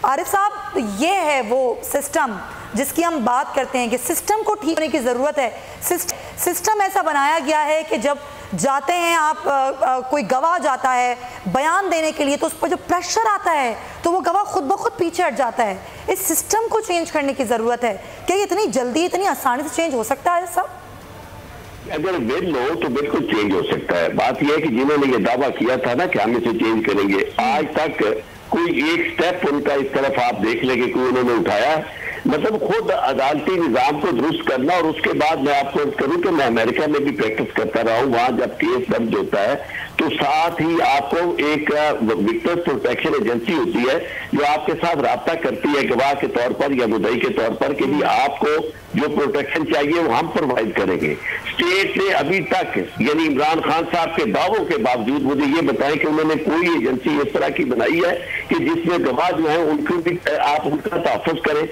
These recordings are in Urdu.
عارف صاحب یہ ہے وہ سسٹم جس کی ہم بات کرتے ہیں کہ سسٹم کو ٹھیک کرنے کی ضرورت ہے. سسٹم ایسا بنایا گیا ہے کہ جب جاتے ہیں آپ کوئی گواہ جاتا ہے بیان دینے کے لیے تو اس پر جو پریشر آتا ہے تو وہ گواہ خود بخود پیچھے ہٹ جاتا ہے. اس سسٹم کو چینج کرنے کی ضرورت ہے. کیا یہ اتنی جلدی اتنی آسانی سے چینج ہو سکتا ہے صاحب؟ اگر ول ہو تو بالکل چینج ہو سکتا ہے. بات یہ ہے کہ جنہوں نے یہ دعویٰ کیا تھا نا کہ ہم اسے چینج کریں گے, آج تک کوئی ایک سٹیپ ان کا اس طرف آپ دیکھ لیں کہ کوئی انہوں نے اٹھایا. مطلب خود عدالتی نظام کو درست کرنا. اور اس کے بعد میں آپ کو کروں کہ میں امریکہ میں بھی پریکٹس کرتا رہا ہوں, وہاں جب کیس درج ہوتا ہے تو ساتھ ہی آپ کو ایک وٹنس پروٹیکشن ایجنسی ہوتی ہے جو آپ کے ساتھ رابطہ کرتی ہے گواہ کے طور پر یا مدعی کے طور پر کہ بھی آپ کو جو پروٹیکشن چاہیے وہ ہم پرووائڈ کریں گے. اسٹیٹ نے ابھی تک یعنی عمران خان صاحب کے دعووں کے باوجود مجھے یہ بتائیں کہ انہوں نے کوئی ایجنسی اس طرح کی بنائی ہے کہ جس میں گواہ جو ہیں ان کو بھی آپ ان کا تحفظ کریں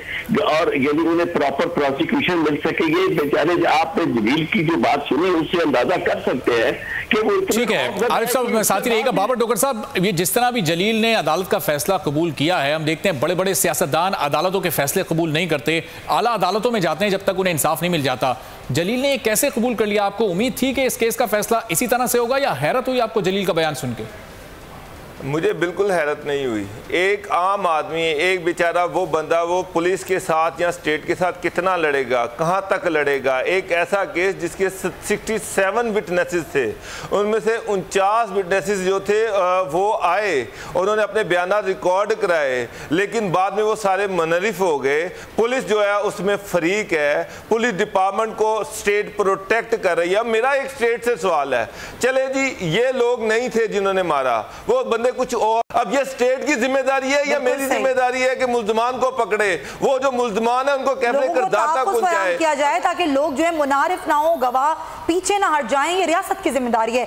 اور یعنی انہیں پراپر پروسیکیوشن مل سکے. یہ بیچارے آپ نے جلیل کی جو بات سنی اس سے اندازہ کر سکتے ہیں کہ وہ ٹھیک ہے. عارف صاحب ساتھی رہیے گا. بابر ڈوگر صاحب, یہ جس طرح بھی جلیل نے عدالت کا فیصلہ قبول کیا ہے, ہم دیکھتے ہیں بڑے بڑے سیاستدان عدالتوں کے فیصلے قبول نہیں کرتے, اعلیٰ عدالتوں میں جاتے ہیں جب تک انہیں انصاف نہیں مل جاتا. جلیل نے یہ کیسے قبول کر لیا؟ آپ کو امید تھی کہ اس کیس کا فیصلہ اسی طرح سے ہوگا یا حیرت ہوئی آپ کو جلیل کا بیان سن کے؟ مجھے بالکل حیرت نہیں ہوئی. ایک عام آدمی, ایک بیچارہ وہ بندہ, وہ پولیس کے ساتھ یا اسٹیٹ کے ساتھ کتنا لڑے گا, کہاں تک لڑے گا. ایک ایسا کیس جس کے 67 وٹنسز تھے, ان میں سے 49 وٹنسز جو تھے وہ آئے, انہوں نے اپنے بیانات ریکارڈ کرائے, لیکن بعد میں وہ سارے منحرف ہو گئے. پولیس جو ہے اس میں فریق ہے, پولیس ڈپارٹمنٹ کو اسٹیٹ پروٹیکٹ کر رہی ہے. میرا ایک اسٹیٹ سے سوال ہے, چلے جی یہ لوگ نہیں تھے جنہوں نے مارا, وہ بندے کچھ اور, اب یہ اسٹیٹ کی ذمہ داری ہے یا میری ذمہ داری ہے کہ ملزمان کو پکڑے, وہ جو ملزمان ہیں ان کو کیسے کردار تک پہنچائے کیا جائے تاکہ لوگ جو ہے منحرف نہ ہو, گواہ پیچھے نہ ہٹ جائیں. یہ ریاست کی ذمہ داری ہے.